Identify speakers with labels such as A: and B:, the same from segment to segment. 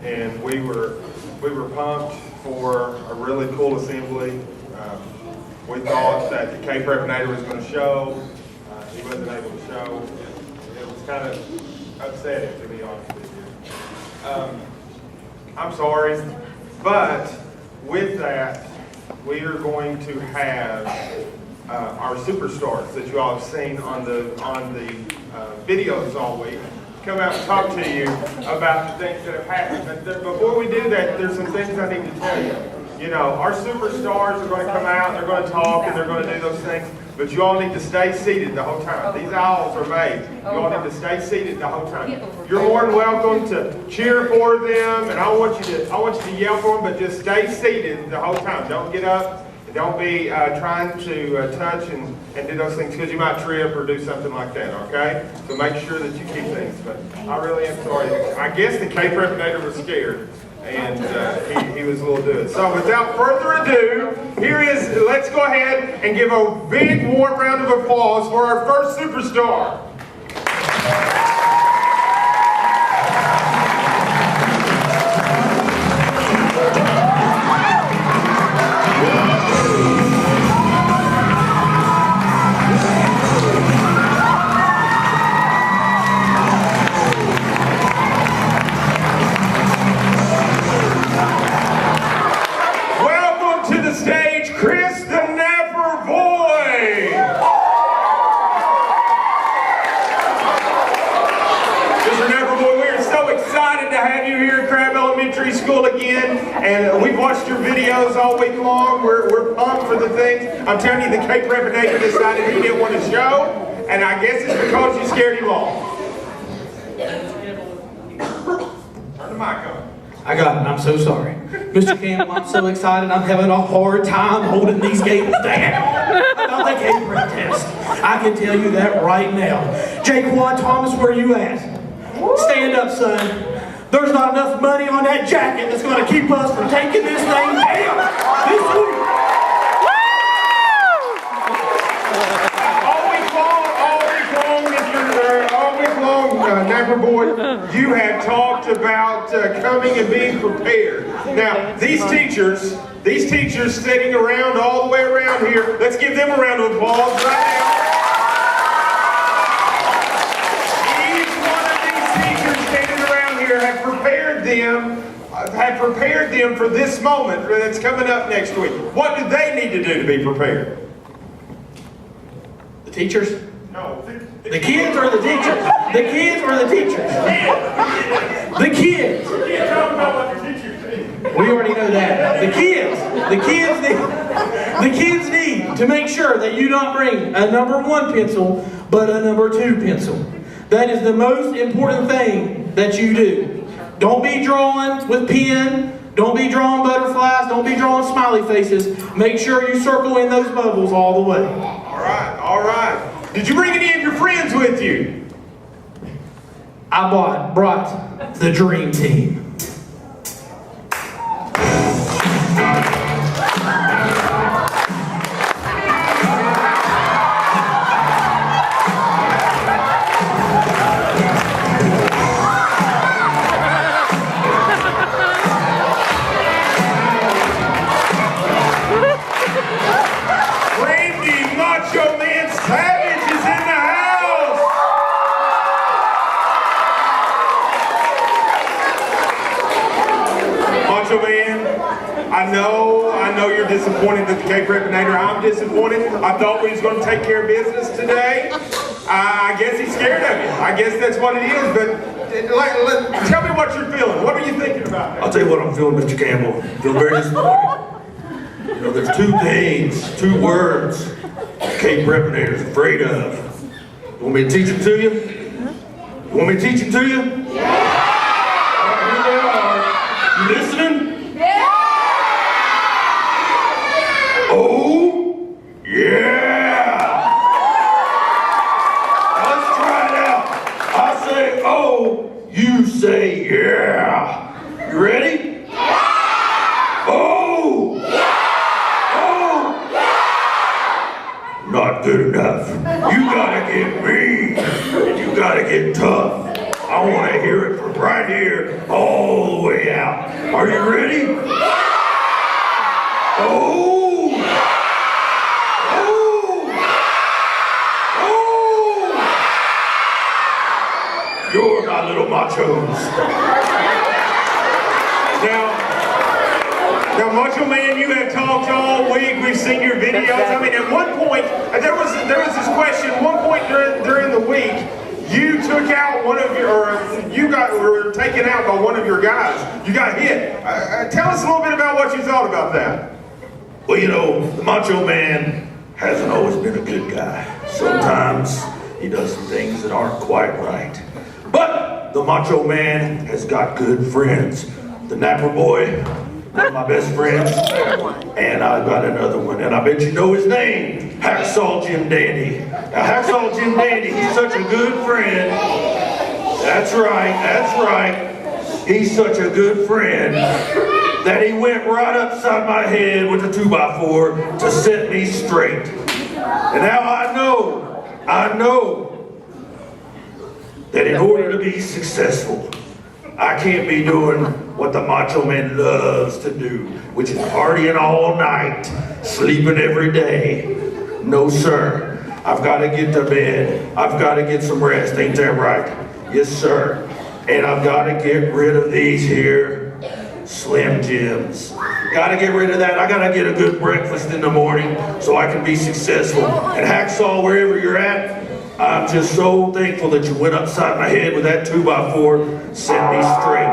A: and we were pumped for a really cool assembly. We thought that the KPREP was going to show. He wasn't able to show. It was kind of upsetting, to be honest with you. I'm sorry, but with that, we are going to have our superstars that you all have seen on the videos all week come out and talk to you about the things that have happened. But before we do that, there's some things I need to tell you. You know, our superstars are going to come out, they're going to talk, and they're going to do those things. But you all need to stay seated the whole time. These aisles are made. You all need to stay seated the whole time. You're more than welcome to cheer for them, and I want you to yell for them, but just stay seated the whole time. Don't get up. Don't be trying to touch and do those things because you might trip or do something like that, okay? So make sure that you keep things. But I really am sorry. I guess the KPREP was scared, and he was a little dude. So without further ado, let's go ahead and give a big warm round of applause for our first superstar. School again, and we've watched your videos all week long. We're pumped for the things. I'm telling you, the KPREP decided he didn't want to show, and I guess it's because you scared him off. Turn the mic on.
B: I got it. I'm so sorry. Mr. Campbell, I'm so excited. I'm having a hard time holding these gables down about the KPREP test. I can tell you that right now. Jaquan Thomas, where you at? Stand up, son. There's not enough money on that jacket that's going to keep us from taking this thing down this week.
A: All week long, Napper Boy, you have talked about coming and being prepared. Now, these teachers sitting around all the way around here, let's give them a round of applause right now. Have prepared them for this moment that's coming up next week. What do they need to do to be prepared?
B: The teachers?
A: No.
B: The kids or the teachers? The kids or the teachers? The kids.
A: We can't talk about what the teachers need.
B: We already know that. The kids need to make sure that you don't bring a number 1 pencil, but a number 2 pencil. That is the most important thing that you do. Don't be drawing with pen. Don't be drawing butterflies. Don't be drawing smiley faces. Make sure you circle in those bubbles all the way.
A: All right, all right. Did you bring any of your friends with you?
B: I brought the dream team. I know you're disappointed that the KPREP. I'm disappointed. I thought we was going to take care of business today. I guess he's scared of you. I guess that's what it is. But tell me what you're feeling. What are you thinking about that?
C: I'll tell you what I'm feeling, Mr. Campbell. I feel very disappointed. You know, there's 2 things, 2 words KPREP afraid of. You want me to teach them to you? You want me to teach them to you? Yeah! All right, here they are. You listening? Oh, yeah! Let's try it out. I say, oh, you say, yeah. You ready? Yeah! Oh! Yeah! Oh! Yeah! Not good enough. You gotta get mean, and you gotta get tough. I wanna hear Are you ready? Oh! Oh! Oh! You're my little machos.
A: Now, Macho Man, you have talked all week. We've seen your videos. I mean, at one point, there was this question. At one point during the week, you took out one of your, or were taken out by one of your guys. You got hit. Tell us a little bit about what you thought about that.
C: Well, you know, the Macho Man hasn't always been a good guy. Sometimes he does some things that aren't quite right. But the Macho Man has got good friends. The Napper Boy, one of my best friends, and I've got another one, and I bet you know his name, Hacksaw Jim Dandy. Now, Hacksaw Jim Dandy, he's such a good friend. That's right. He's such a good friend that he went right upside my head with a 2x4 to set me straight. And now I know that in order to be successful, I can't be doing what the Macho Man loves to do, which is partying all night, sleeping every day. No, sir. I've got to get to bed. I've got to get some rest. Ain't that right? Yes, sir. And I've got to get rid of these here Slim Jims. Got to get rid of that. I got to get a good breakfast in the morning so I can be successful. And Hacksaw, wherever you're at, I'm just so thankful that you went upside my head with that 2x4, set me straight.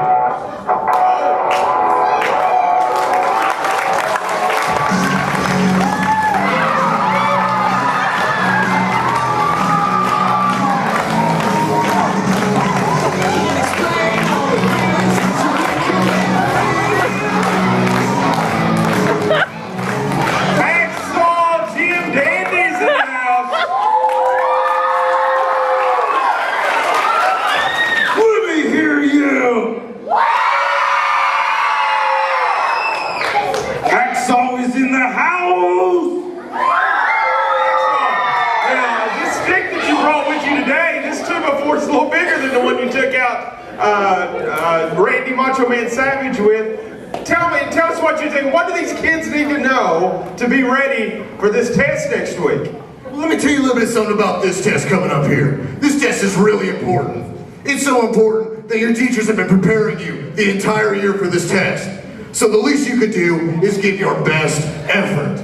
A: Hacksaw Jim Dandy's in the house.
C: Let me hear you!
A: Hacksaw is in the house! Now, this stick that you brought with you today, this 2x4 is a little bigger than the one you took out Randy Macho Man Savage with. Tell us what you think. What do these kids need to know to be ready for this test next week?
D: Well, let me tell you a little bit something about this test coming up here. This test is really important. It's so important that your teachers have been preparing you the entire year for this test. So the least you could do is give your best effort.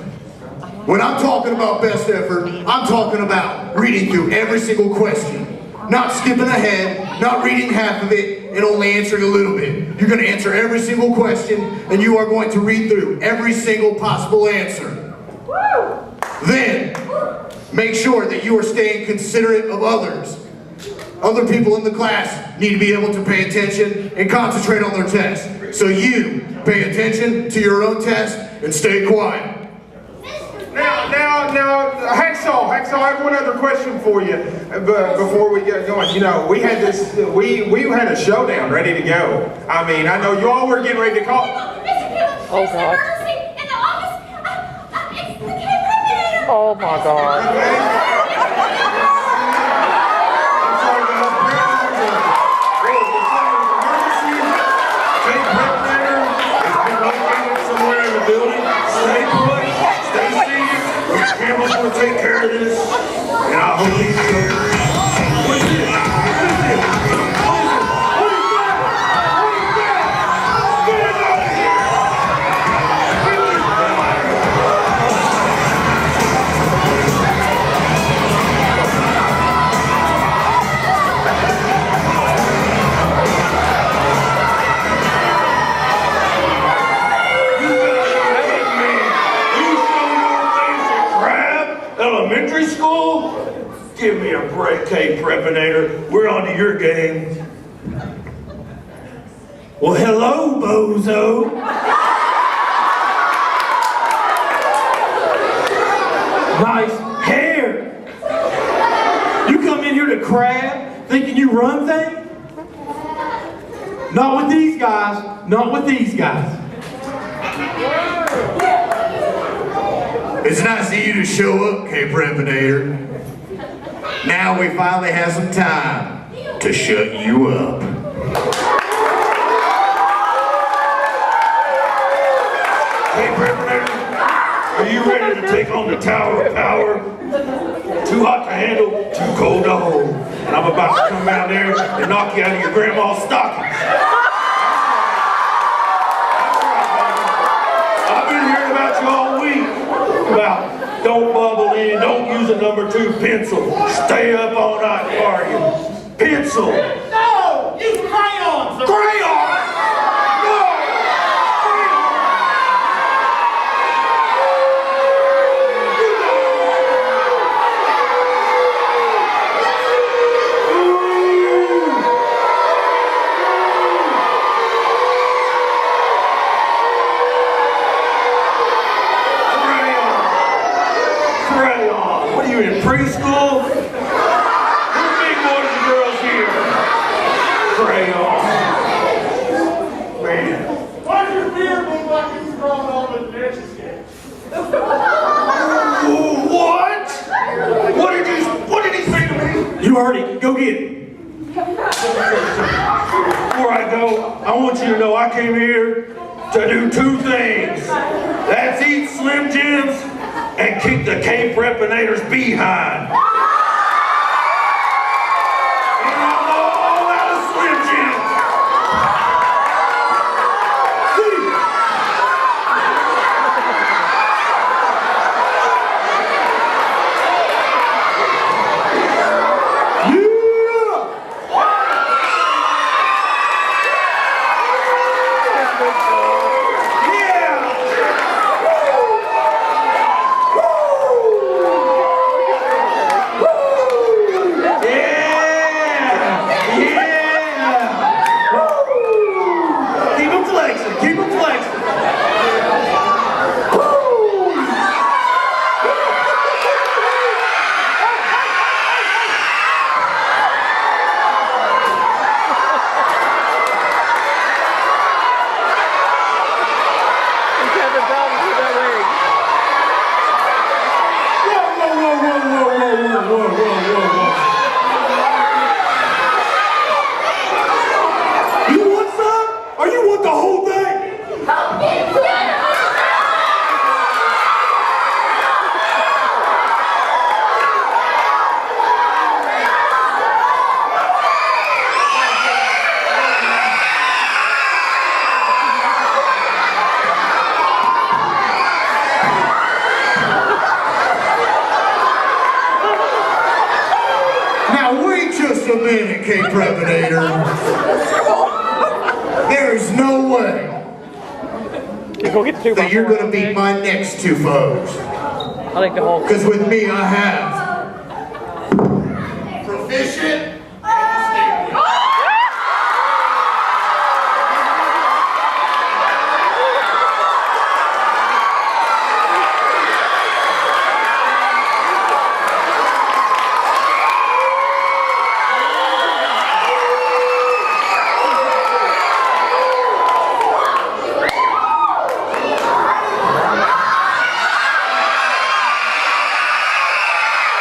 D: When I'm talking about best effort, I'm talking about reading through every single question. Not skipping ahead, not reading half of it, and only answering a little bit. You're going to answer every single question, and you are going to read through every single possible answer. Then, make sure that you are staying considerate of others. Other people in the class need to be able to pay attention and concentrate on their test. So you pay attention to your own test and stay quiet.
A: Now, Hacksaw, I have one other question for you before we get going. You know, we had a showdown ready to go. I mean, I know you all were getting ready to call.
E: Oh God. Oh my God.
C: Campbell's gonna take care of this, and I hope he's good. What is this? Get it out of here! Elementary school? Give me a break, KPREPinator. We're on to your game. Well, hello, bozo.
B: Nice hair. You come in here to Crabbe thinking you run things? Not with these guys. Not with these guys.
D: It's nice of you to show up, KPREPinator. Now we finally have some time to shut you up.
C: K-Preppers, are you ready to take on the Tower of Power? Too hot to handle, too cold to hold. And I'm about to come out there and knock you out of your grandma's stockings. I've been hearing about you all week. About don't bubble in, don't use a number 2 pencil. Stay up all night partying. Pencil.
B: No! Use crayons!
C: Crayon! No! Crayon! What are you in preschool? Who's big boys and girls here? Crayon. Man.
A: Why does your beard look like it's drawn on the dishes yet?
C: What? What did he say to me?
B: You heard it. Go get it.
C: Before I go, I want you to know I came here to do 2 things. That's eat Slim Jims and kick the K-Prepinator's behind. And I'm all out of Slim Jims.
D: Just a minute, K-Prepinator. There's no way
E: Go get the 2 by
D: that you're
E: 4,
D: going to beat
E: okay?
D: my next 2 foes.
E: I think the whole.
D: Because with me, I have proficient and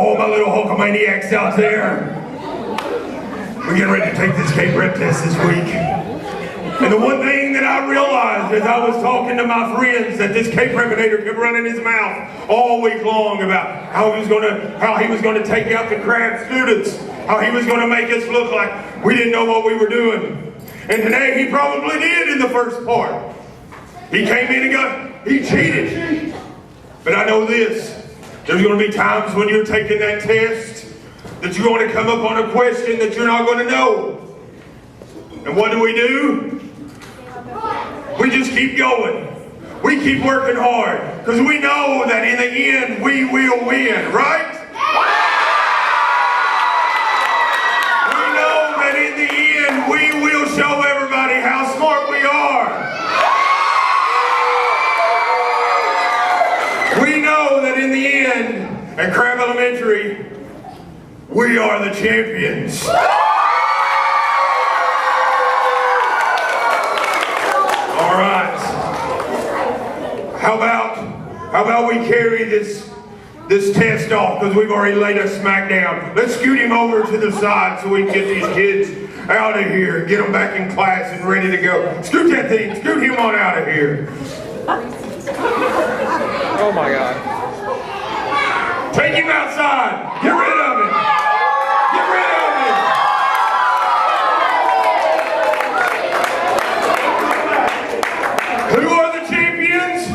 C: All my little Hulkamaniacs out there. We're getting ready to take this KPREP test this week. And the one thing that I realized as I was talking to my friends that this KPREPinator kept running his mouth all week long about how he was gonna take out the Crabbe students, how he was gonna make us look like we didn't know what we were doing. And today he probably did in the first part. He came in and he cheated. But I know this, there's gonna be times when you're taking that test that you're going to come up on a question that you're not going to know. And what do? We just keep going. We keep working hard because we know that in the end we will win, right? We know that in the end we will show everybody how smart we are. We know that in the end at Crabbe Elementary we are the champions. All right. How about we carry this test off because we've already laid a smackdown. Let's scoot him over to the side so we can get these kids out of here and get them back in class and ready to go. Scoot that thing. Scoot him on out of here.
E: Oh my God.
C: Take him outside. Get rid of him. Get rid of him. Who are the champions?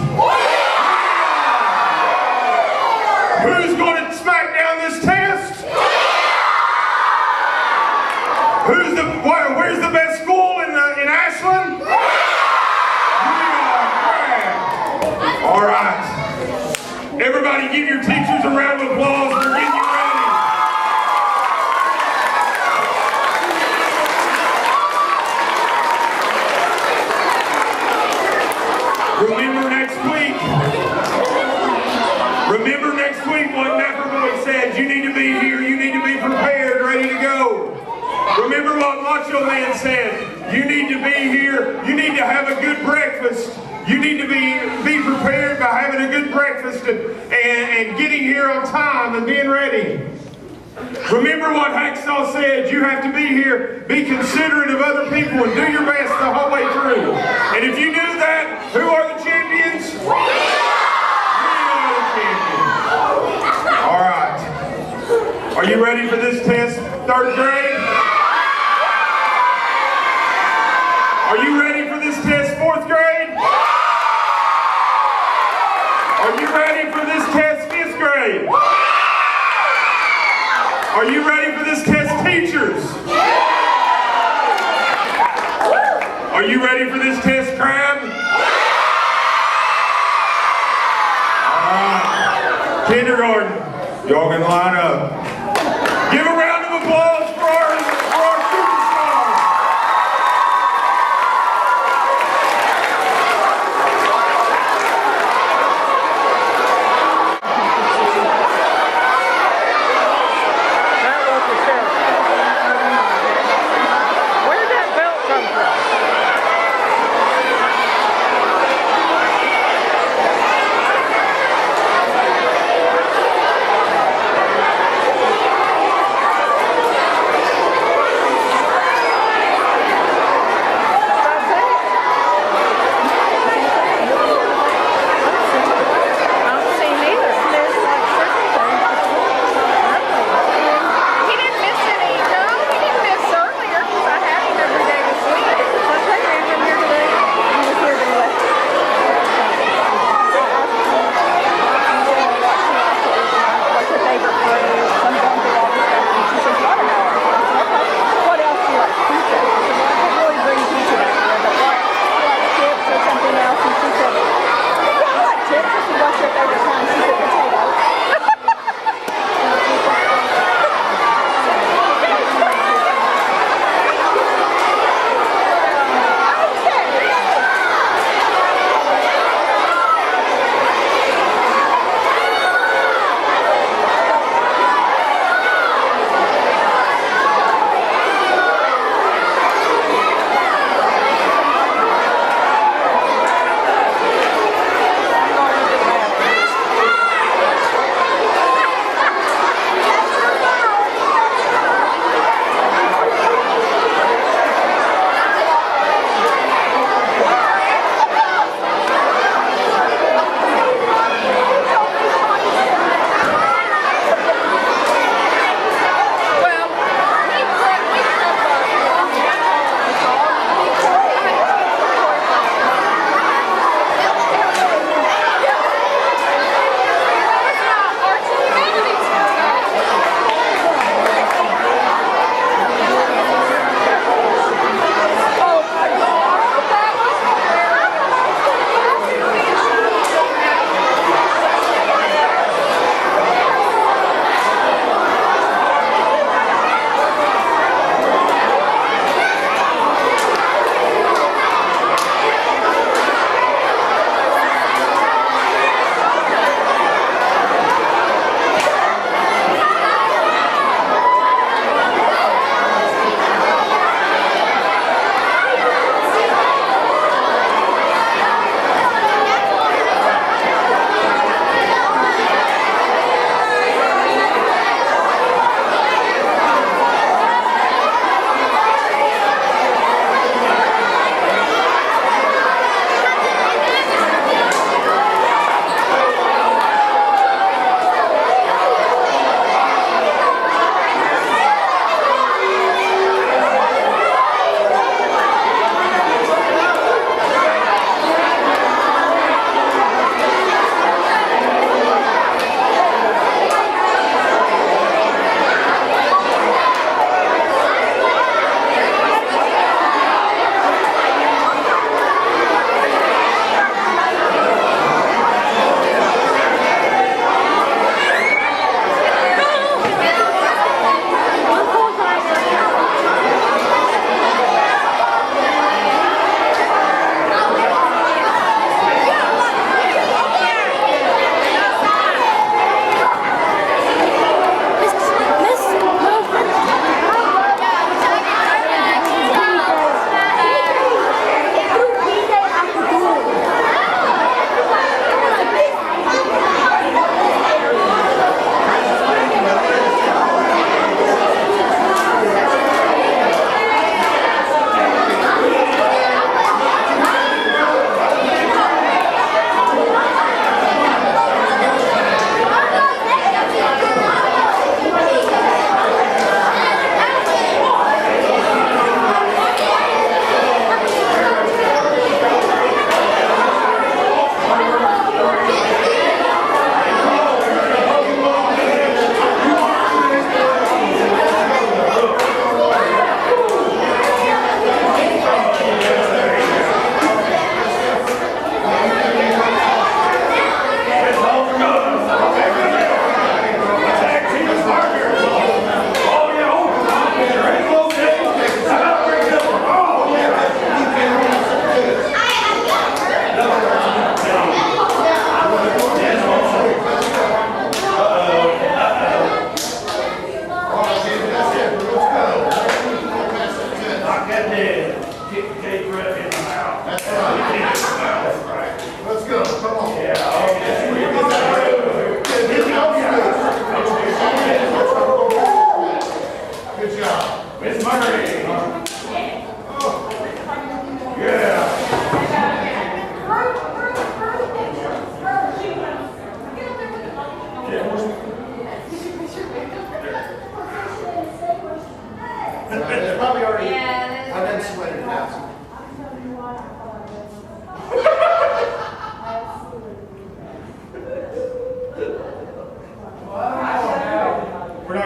C: Who's going to smack down this test? Where's the best school in Ashland? We are Crabbe. All right. Everybody give your teachers a round of applause for getting you ready. Remember next week what Napper Boy said. You need to be here, you need to be prepared, ready to go. Remember what Macho Man said. You need to be here, you need to have a good breakfast. You need to be prepared by having a good breakfast and getting here on time and being ready. Remember what Hacksaw said, you have to be here, be considerate of other people and do your best the whole way through. And if you do that, who are the champions? We are the champions. All right. Are you ready for this test, 3rd grade? Are you ready for this test, 4th grade? Are you ready for this test, 5th grade? Are you ready for this test, teachers? Are you ready for this test, Crabbe? All right. Kindergarten, y'all can line up. Give a round of applause for our superstars.
E: Where'd that belt come from?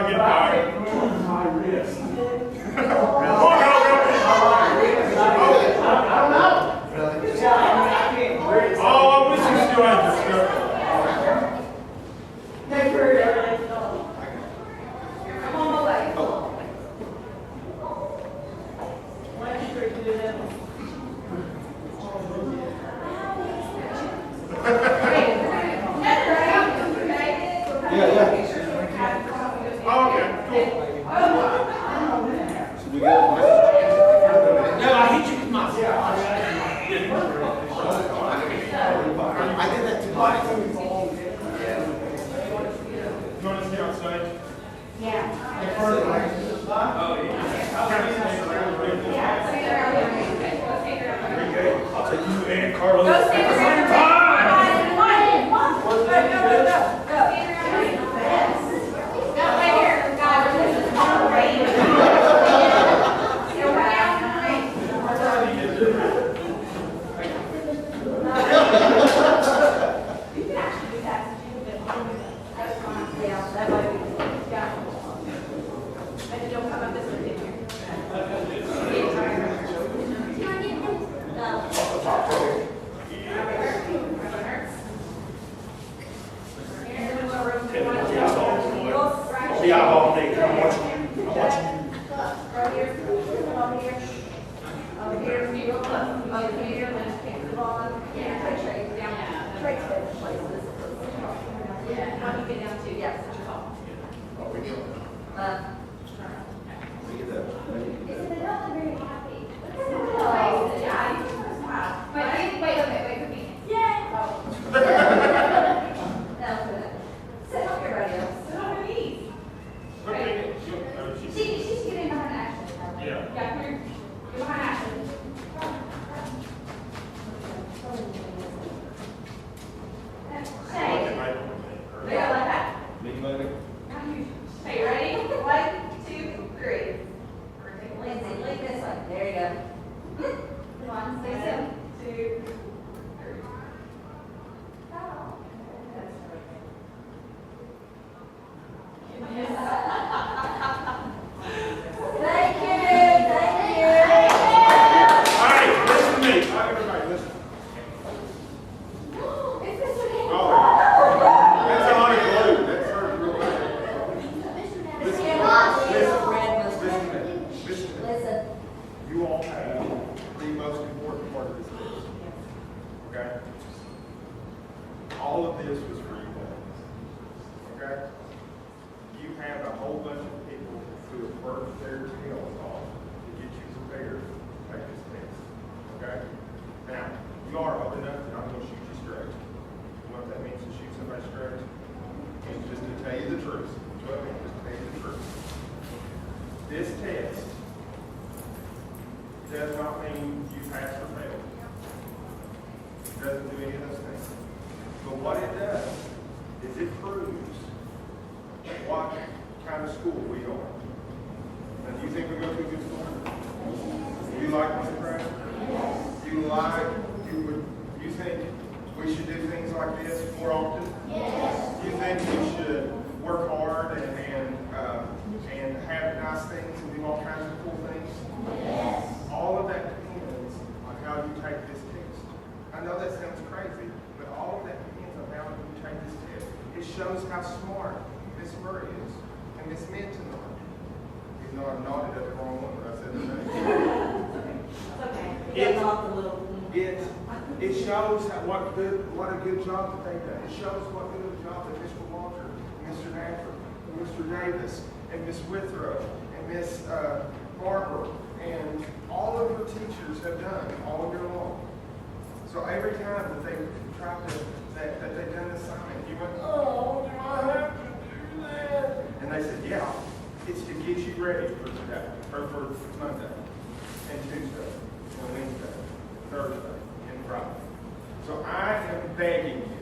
A: get tired.
B: My wrist.
A: Oh, I wish you still had your stuff.
F: I'm on my way. 1, 2, 3, do that.
A: Oh, okay, cool.
B: No, I hit you with my.
G: I did that too much.
A: You want to stay on stage? So you and Carlos.
F: Go stand around. Come on. Go. Not right here. God, this is all the way. Go right out in the rain. You can actually do that since you've been on it. That's fine. Yeah, that might be. Yeah. Maybe don't come up this way, did you?
B: I'll be out all day. I'm watching you. I'm watching you.
F: Right here, over here, over here, over here, then kick the ball. Yeah, trade down, trade places. Yeah, how do you get down to, yes, what you call. Isn't it not very happy? Yeah. Wait, okay, for me. Yeah. No, good. Sit up here, everybody else. Sit on your knees. Right. She's getting behind Ashley.
A: Yeah.
F: Yeah, come here. Get behind Ashley. Say. Yeah, like that. Hey, ready? 1, 2, 3. Lindsay, lean this way. There you go. Come on, 1, 2, 3. Thank you.
A: All right, listen to me. All right, everybody, listen.
F: Is this okay?
A: Oh, that's all you do. That's her real Listen to me.
F: Listen.
A: You all have the most important part of this test. Okay? All of this was for you guys. Okay? You have a whole bunch of people who have worked their tails off to get you prepared to take this test. Okay? Now, you are old enough that I'm going to shoot you straight. You know what that means to shoot somebody straight? It means just to tell you the truth. That's what it means, just to tell you the truth. This test does not mean you pass or fail. It doesn't do any of those things. But what it does is it proves what kind of school we are. And do you think we go to a good school? Do you like Mr. Crabbe? Do you think we should do things like this more often? Yes. Do you think we should work hard and have nice things and do all kinds of cool things? Yes. All of that depends on how you take this test. I know that sounds crazy, but all of that depends on how you take this test. It shows how smart Miss Murray is and Miss Minton are. You know, I nodded at the wrong one, but I said the name. It shows what a good job that they've done. It shows what good a job that Mr. Walter, Mr. Nafford, Mr. Davis, and Miss Withrow, and Miss Barber, and all of your teachers have done all year long. So every time that they've tried to, that they've done this assignment, you went, oh, do I have to do that? And they said, yeah, it's to get you ready for today, or for Monday, and Tuesday, and Wednesday, Thursday, and Friday. So I am begging you,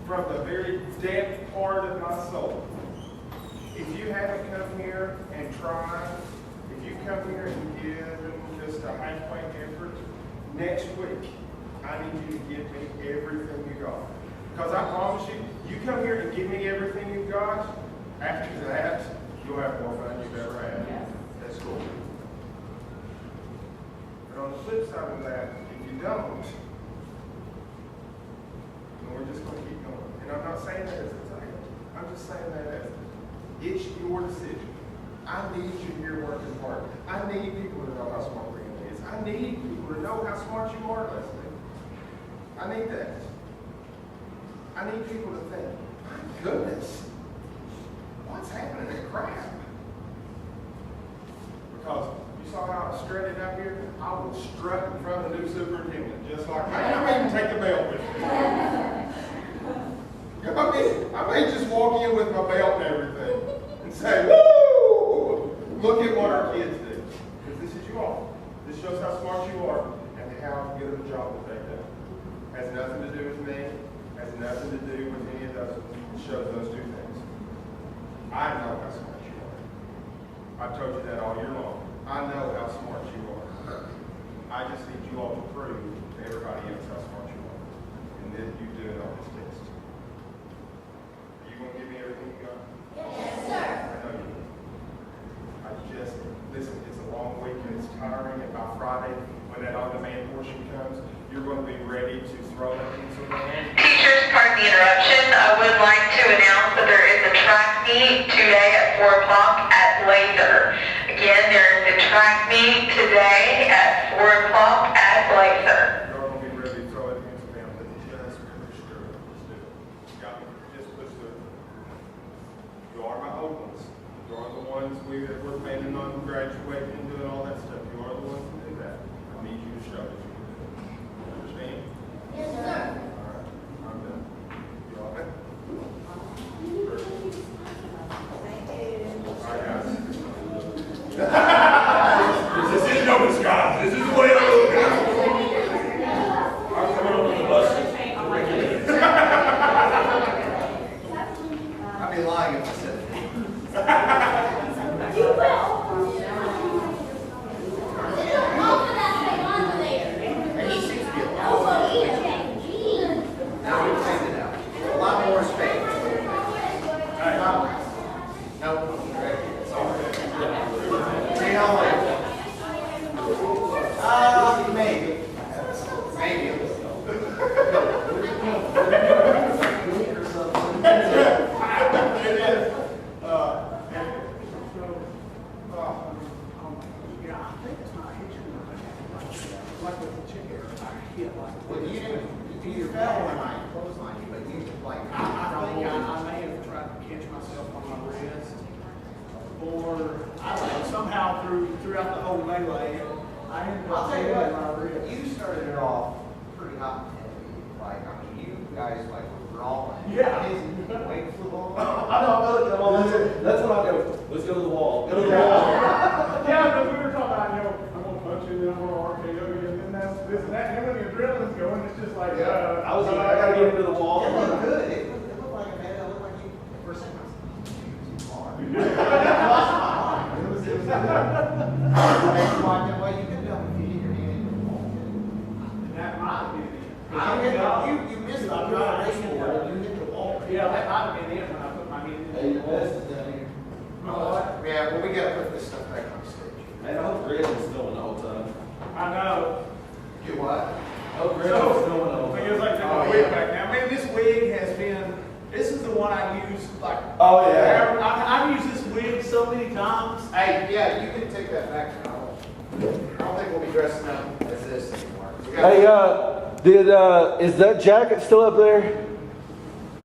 A: from the very depth part of my soul, if you haven't come here and tried, if you come here and give just a halfway effort, next week, I need you to give me everything you got. Because I promise you, you come here and give me everything you got, after that, you'll have more fun you've ever had at school. But on the flip side of that, if you don't, then we're just going to keep going. And I'm not saying that as a title. I'm just saying that as it's your decision. I need you here working hard. I need people to know how smart Brianna is. I need people to know how smart you are, Leslie. I need that. I need people to think, my goodness, what's happening at Crabbe? Because you saw how I strutted out here? I will strut in front of the new superintendent, just like, man, I may even take the belt with me. I may just walk in with my belt and everything and say, woo! Look at what our kids do. Because this is you all. This shows how smart you are and how good of a job that they do. Has nothing to do with me. Has nothing to do with any of those. It shows those two things. I know how smart you are. I've told you that all year long. I know how smart you are. I just need you all to prove to everybody else how smart you are. And then you do it on this test. Are you going to give me everything you got?
F: Yes, sir.
A: I know you will. Listen, it's a long week and it's tiring, and by Friday, when that on-demand portion comes, you're going to be ready to throw that pencil down.
H: Teachers, pardon the interruption. I would like to announce that there is a track meet today at 4 o'clock at Laser. Again, there is a track meet today at 4 o'clock at Laser.
A: You're going to be ready to throw that pencil down, but just push through it. Just do it. You got me? Just push through it. You are my old ones. You are the ones we're planning on graduating and doing all that stuff. You are the ones to do that. I need you to show that you can do it. You understand?
F: Yes, sir.
A: All right. I'm done. You all right? All right, guys. This is no disguise. This is the way I look. I'm coming over the bus.
G: I'd be lying if I said it.
F: You will.
G: And he seems to be a lot of Now we've taken it out. A lot more space. No, it's all right. See how late? Maybe. Maybe. Well, you didn't, you fell on my clothesline, but you like,
I: I think I may have tried to catch myself on my wrist, or I don't know, somehow throughout the whole melee, I ended
G: I'll
I: up
G: tell you
I: hitting my
G: what,
I: wrist.
G: you started it off pretty hot and heavy. Like, I mean, you guys like were brawling.
I: Yeah.
G: Waiting for the ball.
J: I know, that's when I go, let's go to the wall. Go to the wall.
I: Yeah, because we were talking about, I'm gonna punch you, then I'm gonna RKO you, and then that's this and that, and then when the adrenaline's going, it's just like,
J: I gotta get into the wall.
G: It looked good. It looked like a man. It looked like you, for a second, I was like, too far. It was good. Well, you could tell if you hit your hand into the ball.
I: that might have been it.
G: You missed the race board and you hit the wall.
I: Yeah, that might have been it when I put my hand in.
J: Hey, your best is down here.
G: Yeah, well, we gotta put this stuff back on stage.
J: Man, I hope Greg was filming the whole time.
I: I know.
G: You what?
J: I hope Greg was filming the whole
I: Thing
J: time.
I: is, like, taking my wig back now. Man, this wig has been, this is the one I use, like,
J: Oh, yeah.
I: I've used this wig so many times.
G: Hey, yeah, you can take that back now. I don't think we'll be dressing up as this anymore. We gotta-
K: Hey, is that jacket still up there?